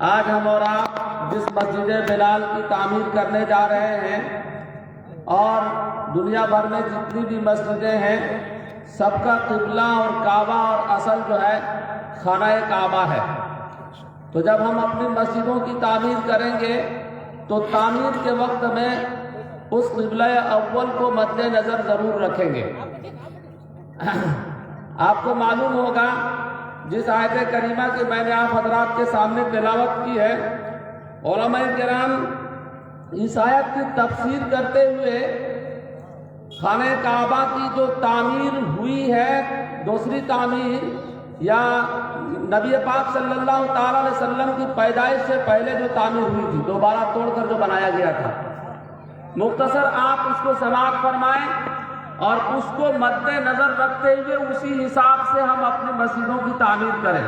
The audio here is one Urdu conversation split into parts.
آج ہم اور آپ جس مسجد بلال کی تعمیر کرنے جا رہے ہیں اور دنیا بھر میں جتنی بھی مسجدیں ہیں سب کا قبلہ اور کعبہ اور اصل جو ہے خانہ کعبہ ہے۔ تو جب ہم اپنی مسجدوں کی تعمیر کریں گے تو تعمیر کے وقت میں اس قبلہ اول کو مد نظر ضرور رکھیں گے۔ آپ کو معلوم ہوگا جس آیت کریمہ کی میں نے آپ حضرات کے سامنے تلاوت کی ہے، علماء کرام اس آیت کی تفسیر کرتے ہوئے خانہ کعبہ کی جو تعمیر ہوئی ہے، دوسری تعمیر یا نبی پاک صلی اللہ تعالی علیہ وسلم کی پیدائش سے پہلے جو تعمیر ہوئی تھی، دوبارہ توڑ کر جو بنایا گیا تھا، مختصر آپ اس کو سماعت فرمائیں اور اس کو مد نظر رکھتے ہوئے اسی حساب سے ہم اپنی مسجدوں کی تعمیر کریں۔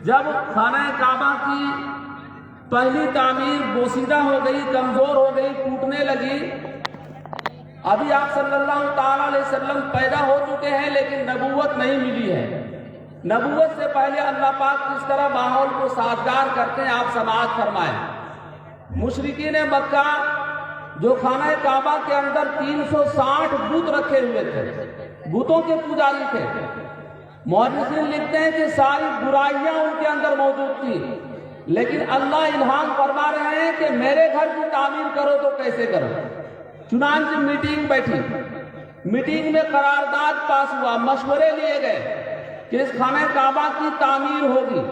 جب خانہ کعبہ کی پہلی تعمیر بوسیدہ ہو گئی، کمزور ہو گئی، ٹوٹنے لگی، ابھی آپ صلی اللہ تعالی علیہ وسلم پیدا ہو چکے ہیں لیکن نبوت نہیں ملی ہے۔ نبوت سے پہلے اللہ پاک کس طرح ماحول کو سازگار کرتے ہیں آپ سماعت فرمائیں۔ مشرکین مکہ جو خانہ کعبہ کے اندر 360 بت رکھے ہوئے تھے، بتوں کے پجاری تھے، مورخین لکھتے ہیں کہ ساری برائیاں ان کے اندر موجود تھی، لیکن اللہ الہام فرما رہے ہیں کہ میرے گھر کی تعمیر کرو تو کیسے کرو۔ چنانچہ میٹنگ بیٹھی، میٹنگ میں قرارداد پاس ہوا، مشورے لیے گئے کہ اس خانہ کعبہ کی تعمیر ہوگی۔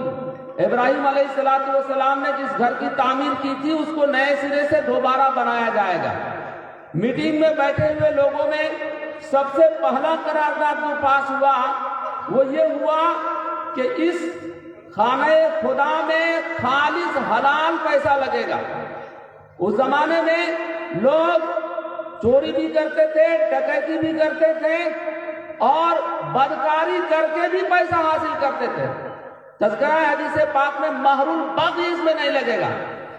ابراہیم علیہ السلام نے جس گھر کی تعمیر کی تھی اس کو نئے سرے سے دوبارہ بنایا جائے گا۔ میٹنگ میں بیٹھے ہوئے لوگوں میں سب سے پہلا قرارداد جو پاس ہوا وہ یہ ہوا کہ اس خانہ خدا میں خالص حلال پیسہ لگے گا۔ اس زمانے میں لوگ چوری بھی کرتے تھے، ڈکیتی بھی کرتے تھے اور بدکاری کر کے بھی پیسہ حاصل کرتے تھے۔ تذکرہ حدیث پاک میں مہر البغی اس میں نہیں لگے گا،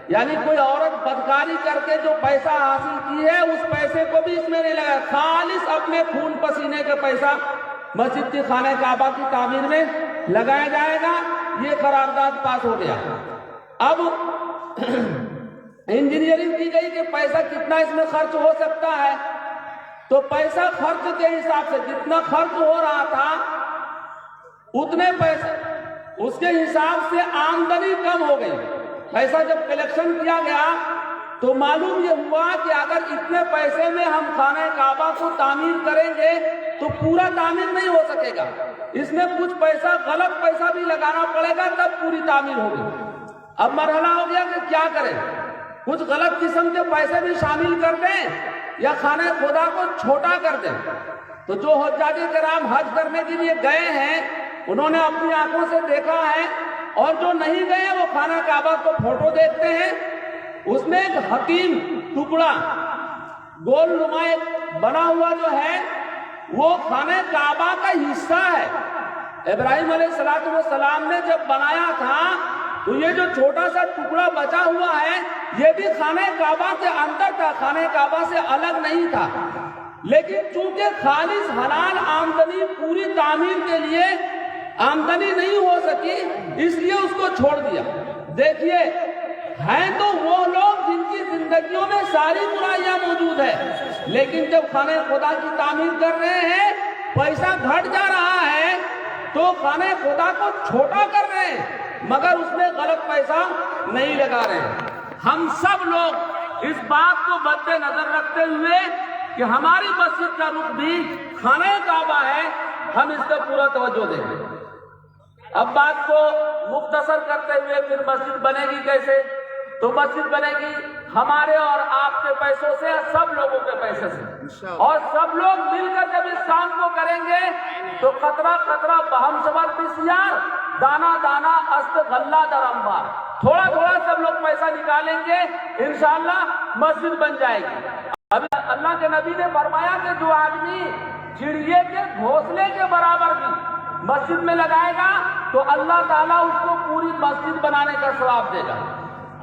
یعنی کوئی عورت بدکاری کر کے جو پیسہ حاصل کی ہے اس پیسے کو بھی اس میں نہیں لگا، خالص اپنے خون پسینے کا پیسہ مسجد کی خانہ کعبہ کی تعمیر میں لگایا جائے گا۔ یہ قرارداد پاس ہو گیا۔ اب انجینئرنگ کی گئی کہ پیسہ کتنا اس میں خرچ ہو سکتا ہے، تو پیسہ خرچ کے حساب سے جتنا خرچ ہو رہا تھا اتنے پیسے اس کے حساب سے آمدنی کم ہو گئی۔ پیسہ جب کلیکشن کیا گیا تو معلوم یہ ہوا کہ اگر اتنے پیسے میں ہم خانہ کعبہ کو تعمیر کریں گے تو پورا تعمیر نہیں ہو سکے گا، اس میں کچھ پیسہ غلط پیسہ بھی لگانا پڑے گا تب پوری تعمیر ہوگی۔ اب مرحلہ ہو گیا کہ کیا کریں، کچھ غلط قسم کے پیسے بھی شامل کر دیں یا خانہ خدا کو چھوٹا کر دیں۔ تو جو حجاج کرام حج کرنے کے لیے گئے ہیں انہوں نے اپنی آنکھوں سے دیکھا ہے، اور جو نہیں گئے وہ خانہ کعبہ کو فوٹو دیکھتے ہیں، اس میں ایک حتیم ٹکڑا گول نما بنا ہوا جو ہے وہ خانہ کعبہ کا حصہ ہے۔ ابراہیم علیہ السلام نے جب بنایا تھا تو یہ جو چھوٹا سا ٹکڑا بچا ہوا ہے یہ بھی خانہ کعبہ کے اندر تھا، خانہ کعبہ سے الگ نہیں تھا، لیکن چونکہ خالص حلال آمدنی پوری تعمیر کے لیے آمدنی نہیں ہو سکی اس لیے اس کو چھوڑ دیا۔ دیکھیے ہیں تو وہ لوگ جن کی زندگیوں میں ساری برائیاں موجود ہے، لیکن جب خانہ خدا کی تعمیر کر رہے ہیں پیسہ گھٹ جا رہا ہے تو خانہ خدا کو چھوٹا کر رہے ہیں مگر اس میں غلط پیسہ نہیں لگا رہے ہیں۔ ہم سب لوگ اس بات کو مد نظر رکھتے ہوئے کہ ہماری مسجد کا رخ بھی خانہ کعبہ ہے، ہم اس پر پورا توجہ دیں گے۔ اب بات کو مختصر کرتے ہوئے پھر مسجد بنے گی کیسے؟ تو مسجد بنے گی ہمارے اور آپ کے پیسوں سے، سب لوگوں کے پیسے سے، اور سب لوگ مل کر جب اس کام کو کریں گے تو قطرہ قطرہ بہم صبر بسیار، دانا دانا است غلہ در انبار، تھوڑا تھوڑا سب لوگ پیسہ نکالیں گے، انشاءاللہ مسجد بن جائے گی۔ ابھی اللہ کے نبی نے فرمایا کہ جو آدمی چڑیے کے گھونسلے کے برابر بھی مسجد میں لگائے گا تو اللہ تعالیٰ اس کو پوری مسجد بنانے کا ثواب دے گا۔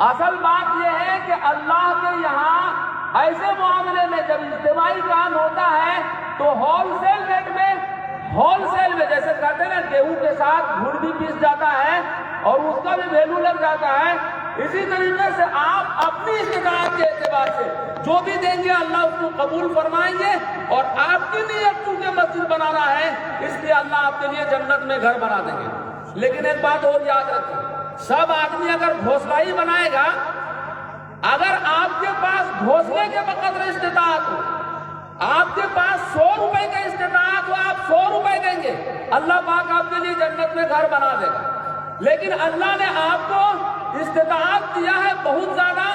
اصل بات یہ ہے کہ اللہ کے یہاں ایسے معاملے میں جب اجتماعی کام ہوتا ہے تو ہول سیل ریٹ میں جیسے کہتے ہیں نا گیہوں کے ساتھ گھڑ بھی پیس جاتا ہے، اور اس کا بھی ویلو لگ جاتا ہے. اسی طریقے سے آپ اپنی استطاعت کے اعتبار سے جو بھی دیں گے اللہ اس کو قبول فرمائیں گے. اور آپ کی نیت چونکہ مسجد بنانا ہے اس لیے اللہ آپ کے لیے جنت میں گھر بنا دیں گے. لیکن ایک بات اور یاد رکھیں, سب آدمی اگر گھونسلہ ہی بنائے گا, اگر آپ کے پاس گھونسلے کے بقدر استطاعت ہو, آپ کے پاس 100 روپے کا استطاعت ہو, آپ 100 روپے دیں گے, اللہ پاک آپ کے لیے جنت میں گھر بنا دے گا. لیکن اللہ نے آپ کو استطاعت دیا ہے بہت زیادہ,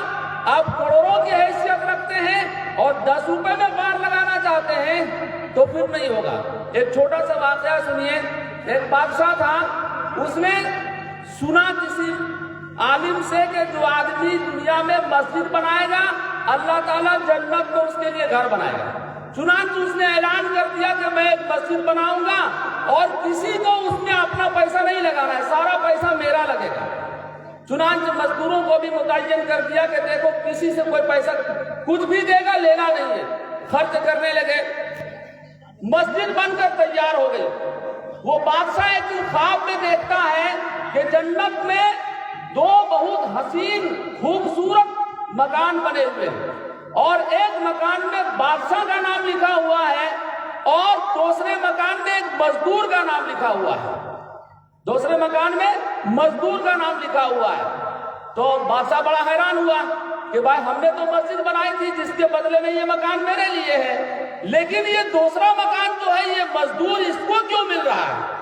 آپ کروڑوں کی حیثیت رکھتے ہیں اور 10 روپے میں پار لگانا چاہتے ہیں تو پھر نہیں ہوگا. ایک چھوٹا سا واقعہ سنیے. ایک بادشاہ تھا, اس نے سنا کسی عالم سے کہ جو آدمی دنیا میں مسجد بنائے گا اللہ تعالیٰ جنت میں اس کے لیے گھر بنائے گا. چنانچہ اس نے اعلان کر دیا کہ میں ایک مسجد بناؤں گا اور کسی کو اس میں اپنا پیسہ نہیں لگانا ہے, سارا پیسہ میرا لگے گا. چنانچہ مزدوروں کو بھی متعین کر دیا کہ دیکھو کسی سے کوئی پیسہ کچھ بھی دے گا لینا نہیں ہے. خرچ کرنے لگے, مسجد بن کر تیار ہو گئی. وہ بادشاہ ایک دن خواب میں دیکھتا ہے کہ جنت میں 2 بہت حسین خوبصورت مکان بنے ہوئے ہیں اور ایک مکان میں بادشاہ کا نام لکھا ہوا ہے اور دوسرے مکان میں ایک مزدور کا نام لکھا ہوا ہے. دوسرے مکان میں مزدور کا نام لکھا ہوا ہے. تو بادشاہ بڑا حیران ہوا کہ بھائی ہم نے تو مسجد بنائی تھی جس کے بدلے میں یہ مکان میرے لیے ہے, لیکن یہ دوسرا مکان جو ہے یہ مزدور اس کو کیوں مل رہا ہے.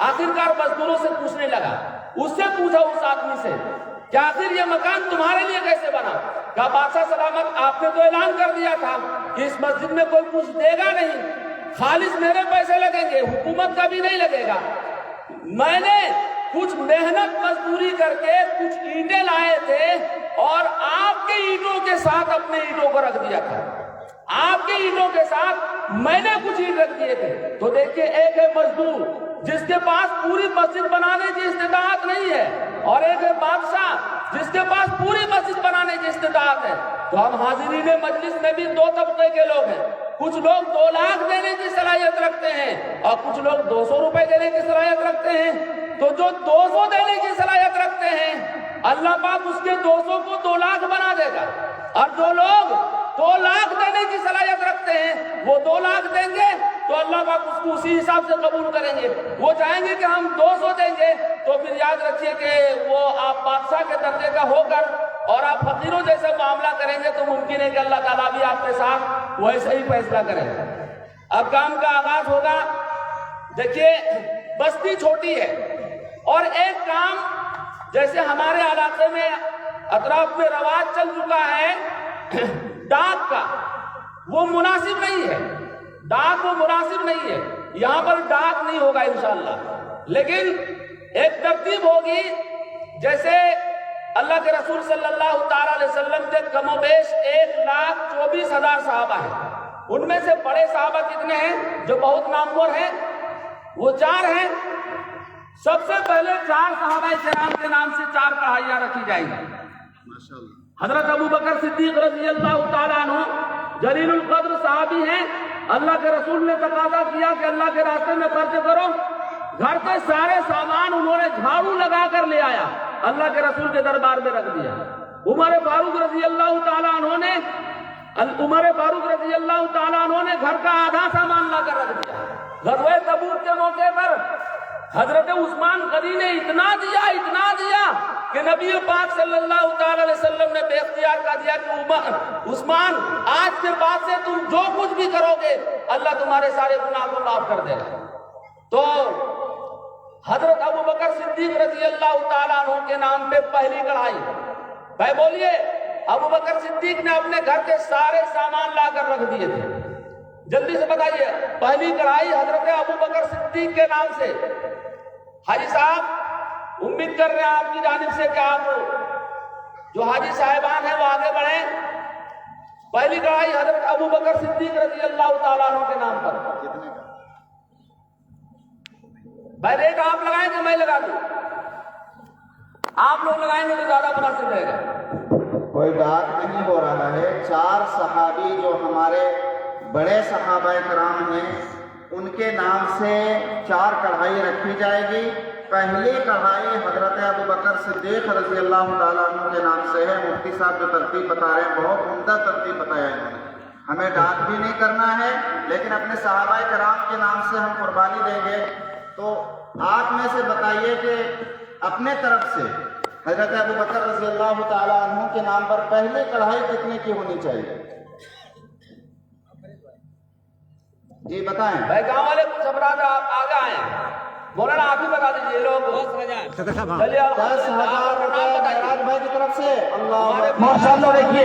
آخرکار مزدوروں سے پوچھنے لگا, اس سے پوچھا اس آدمی سے کہ آخر یہ مکان تمہارے لیے کیسے بنا. کہا بادشاہ سلامت, آپ نے تو اعلان کر دیا تھا کہ اس مسجد میں کوئی کچھ دے گا نہیں, خالص میرے پیسے لگیں گے, حکومت کا بھی نہیں لگے گا. میں نے کچھ محنت مزدوری کر کے کچھ اینٹیں لائے تھے اور آپ کے اینٹوں کے ساتھ اپنے اینٹوں کو رکھ دیا تھا, آپ کے اینٹوں کے ساتھ میں نے کچھ اینٹ رکھ دیے تھے. تو دیکھیے ایک ہے مزدور جس کے پاس پوری مسجد بنانے کی استطاعت نہیں ہے اور ایک ہے بادشاہ جس کے پاس پوری مسجد بنانے کی استطاعت ہے. تو ہم حاضرین مجلس میں بھی 2 طبقے کے لوگ ہیں. کچھ لوگ 2 لاکھ دینے کی صلاحیت رکھتے ہیں اور کچھ لوگ 200 روپے دینے کی صلاحیت رکھتے ہیں. تو جو 200 دینے کی صلاحیت رکھتے ہیں اللہ پاک اس کے 200 کو 2 لاکھ بنا دے گا, اور جو لوگ 2 لاکھ دینے کی صلاحیت رکھتے ہیں وہ 2 لاکھ دیں گے تو اللہ پاک اس کو اسی حساب سے قبول کریں گے. وہ چاہیں گے کہ ہم 200 دیں گے تو پھر یاد رکھیے کہ وہ آپ بادشاہ کے درجے کا ہو کر اور آپ فقیروں جیسے معاملہ کریں گے تو ممکن ہے کہ اللہ تعالیٰ بھی آپ کے ساتھ ویسے ہی فیصلہ کرے. اب کام کا آغاز ہوگا. دیکھیے بستی چھوٹی ہے اور ایک کام جیسے ہمارے علاقے میں اطراف میں رواج چل چکا ہے ڈاک کا, وہ مناسب نہیں ہے. ڈاک وہ مناسب نہیں ہے, یہاں پر ڈاک نہیں ہوگا انشاءاللہ. لیکن ایک ترتیب ہوگی. جیسے اللہ کے رسول صلی اللہ تعالی علیہ وسلم کے کم و بیش 1,24,000 صحابہ ہیں. ان میں سے بڑے صحابہ کتنے ہیں جو بہت نامور ہیں؟ وہ 4 ہیں. سب سے پہلے 4 صحابہ کرام کے نام سے 4 کڑھائیاں رکھی جائیں گی. حضرت ابو بکر صدیق رضی اللہ تعالیٰ عنہ جلیل القدر صحابی ہیں. اللہ کے رسول نے تقاضا کیا کہ اللہ کے راستے میں خرچ کرو. گھر کے سارے سامان انہوں نے جھاڑو لگا کر لے آیا, اللہ کے رسول کے دربار میں رکھ دیا. عمر فاروق رضی اللہ تعالیٰ عنہ نے گھر کا آدھا سامان لا کر رکھ دیا. غزوہ تبوک کے موقع پر حضرت عثمان غنی نے اتنا دیا کہ نبی پاک صلی اللہ تعالی علیہ وسلم نے بے اختیار کر دیا کہ عثمان آج کے بعد سے تم جو کچھ بھی کرو گے اللہ تمہارے سارے گناہ کو معاف کر دے گا. تو حضرت ابو بکر صدیق رضی اللہ تعالیٰ عنہ کے نام پہ پہلی کڑھائی. بھائی بولیے, ابو بکر صدیق نے اپنے گھر کے سارے سامان لا کر رکھ دیے تھے. جلدی سے بتائیے, پہلی کڑھائی حضرت ابو بکر صدیق کے نام سے. حاجی صاحب امید کر رہے ہیں آپ کی جانب سے کہ آپ جو حاجی صاحبان ہیں وہ آگے بڑھیں. پہلی کڑھائی حضرت ابو بکر صدیق رضی اللہ تعالیٰ عنہ کے نام پر. بھائی ریٹ آپ لگائیں کہ میں لگا دوں؟ آپ لوگ لگائیں گے تو زیادہ مناسب رہے گا. کوئی ڈاک نہیں ہو رہا ہے. 4 صحابی جو ہمارے بڑے صحابہ کرام ہیں ان کے نام سے 4 کڑھائی رکھی جائے گی پہلی کڑھائی حضرت ابو بکر صدیق رضی اللہ تعالیٰ عنہ کے نام سے ہے۔ مفتی صاحب جو ترتیب بتا رہے ہیں بہت عمدہ ترتیب بتایا ہے انہوں نے۔ ہمیں ڈانٹ بھی نہیں کرنا ہے، لیکن اپنے صحابہ کرام کے نام سے ہم قربانی دیں گے۔ تو آپ میں سے بتائیے کہ اپنے طرف سے حضرت ابو بکر رضی اللہ تعالیٰ عنہ کے نام پر پہلی کڑھائی کتنے کی ہونی چاہیے؟ جی بتائیں بھائی گاؤں والے کچھ افراد آپ آگے آئے، مولانا آپ ہی بتا دیجیے لوگ 10,000 روپے معراج بھائی کی طرف سے۔ اللہ ماشاءاللہ دیکھیے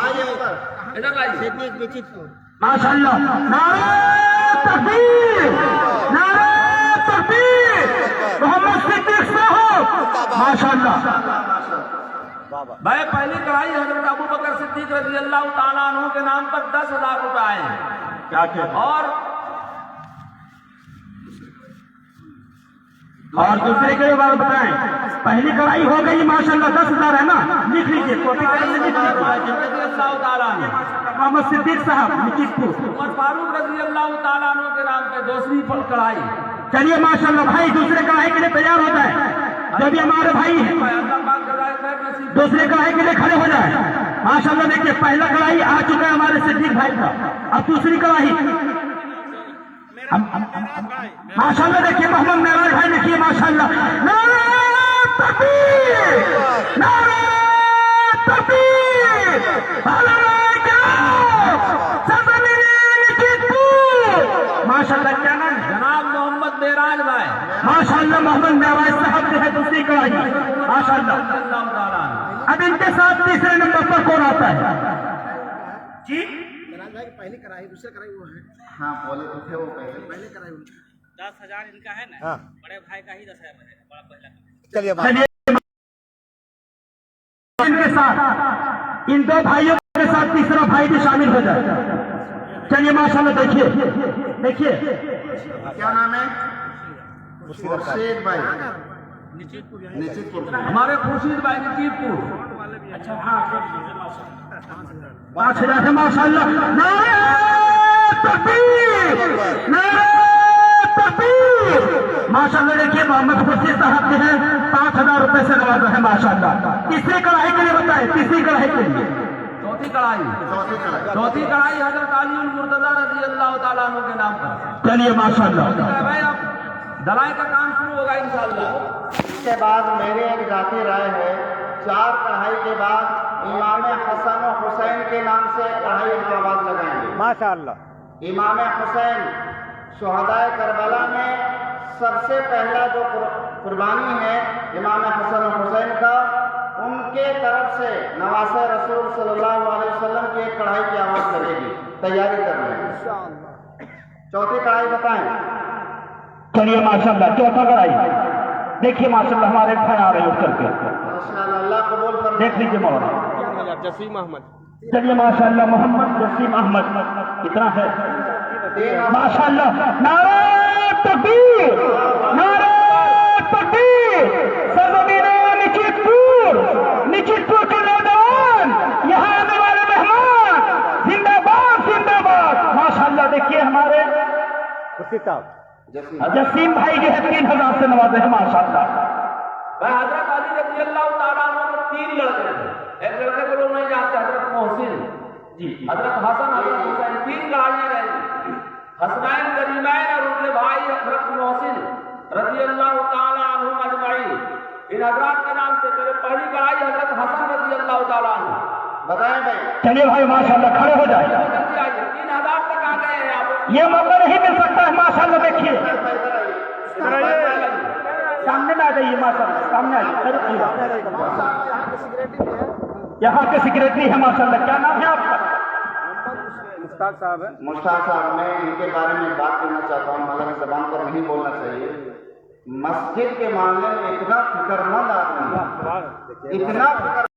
آئیے اوپر۔ ماشاءاللہ نعرہ تکبیر نعرہ تکبیر محمد صدیق صاحب ماشاءاللہ۔ بھائی پہلی کڑھائی حضرت ابو بکر صدیق رضی اللہ تعالیٰ عنہ کے نام پر 10,000 روپے آئے ہیں، اور دوسرے کے بار بتائیں پہلی کڑھائی ہو گئی ماشاءاللہ 10,000 ہے نا، لکھ لیجیے کاپی کریں سے لکھ لیجیے۔ رضی اللہ تعالیٰ عنہ محمد صدیق صاحب نچت پور۔ عمر فاروق رضی اللہ تعالیٰ عنہ کے نام پہ دوسری کڑھائی۔ چلیے ماشاءاللہ بھائی دوسرے کڑھائی کے لیے تیار ہو جائے، جو بھی ہمارے بھائی ہیں دوسرے کڑھائی کے لیے کھڑے ہو جائے۔ ماشاءاللہ دیکھیے پہلا کڑھائی آ چکا ہے ہمارے صدیق بھائی کا، اب دوسری کڑھائی ماشاءاللہ دیکھیے محمد معراج بھائی دیکھیے ماشاءاللہ نعرہ تکبیر نعرہ تکبیر ماشاءاللہ کیا نام ہے؟ جناب محمد معراج بھائی ماشاءاللہ محمد معراج صاحب جو ہے دوسری کڑھائی ماشاءاللہ۔ اللہ تعالیٰ عنہ۔ اب ان کے ساتھ تیسرے نمبر پر کون آتا ہے؟ جی پہلی کڑھائی دوسرے کڑھائی وہ ہے ہاں بولے تو تھے وہ پہلے کڑھائی 10,000 ان کا ہے نا، بڑے بھائی کا ہی 10,000 ہے بڑا پہلا۔ چلیے ان کے ساتھ ان دو بھائیوں کے ساتھ تیسرا بھائی بھی شامل ہو جائے۔ چلیے ماشاءاللہ دیکھیے کیا نام ہے؟ خورشید بھائی نچت پور۔ ہمارے خورشید بھائی نچت پور۔ 5,000 ہے ماشاءاللہ۔ نعرہ تکبیر نعرہ تکبیر ماشاءاللہ دیکھیے محمد خورشید صاحب جو ہے 5,000 روپے سے نوازا ہے ماشاءاللہ۔ تیسری کڑھائی کے لیے بتائیں تیسری کڑھائی کے لیے چوتھی کڑھائی حضرت علی المرتضیٰ رضی اللہ تعالیٰ عنہ کے نام پر۔ چلیے ماشاءاللہ بھائی اب دلائی کا کام شروع ہوگا انشاءاللہ۔ اس کے بعد میری ایک ذاتی رائے ہے 4 کڑھائی کے بعد امام حسن و حسین کے نام سے کڑھائی ہم آواز لگائیں گے ماشاءاللہ۔ امام حسین شہدائے کربلا میں سب سے پہلا جو قربانی ہے امام حسن و حسین کا، ان کے طرف سے نواسہ رسول صلی اللہ علیہ وسلم کی ایک کڑھائی کی آواز لگے گی، تیاری کر رہے ہیں۔ چوتھی کڑھائی بتائیں۔ چلیے ماشاءاللہ چوتھا کڑھائی دیکھیے ماشاءاللہ ہمارے بھائی آ رہے ہیں اتر کے ماشاءاللہ اللہ قبول فرمائے۔ دیکھ لیجیے مولانا۔ جسیم احمد۔ چلیے ماشاءاللہ محمد جسیم احمد کتنا ہے؟ ماشاءاللہ نعرہ تکبیر نعرہ تکبیر سرزمین نچت پور کے نوجوان یہاں آنے والے مہمان زندہ باد ماشاءاللہ دیکھیے ہمارے جسیم بھائی جو ہے 3,000 سے نوازے ہیں ماشاءاللہ۔ بھائی حضرت علی رضی اللہ تعالیٰ عنہ کے 3 لڑکے تھے، ایک لڑکے کو لوگ نہیں جانتے حضرت محسن جی، حضرت حسن حضرت حسین 3 کڑھائیاں رہی، حسنین کریمین اور ان کے بھائی حضرت محسن رضی اللہ تعالیٰ عنہ اجمعین۔ ان حضرات کے نام سے میرے پہلی کڑھائی حضرت حسن رضی اللہ تعالیٰ عنہ۔ بتائیں بھائی۔ چلیے بھائی ماشاءاللہ کھڑے ہو جائے، جلدی آئیے، 3,000 تک آ گئے ہیں آپ۔ یہ موقع نہیں مل سکتا ہے ماشاءاللہ دیکھیے سامنے میں آ جائیے ماشاءاللہ سامنے آئیے۔ یہاں کے سیکریٹری ہے ماشاءاللہ، کیا نام ہے آپ کا؟ مشتاق صاحب ہے۔ مشتاق صاحب میں ان کے بارے میں بات کرنا چاہتا ہوں، مگر زبان پر نہیں بولنا چاہیے۔ مسجد کے معاملے میں اتنا فکر مند آدمی، اتنا فکر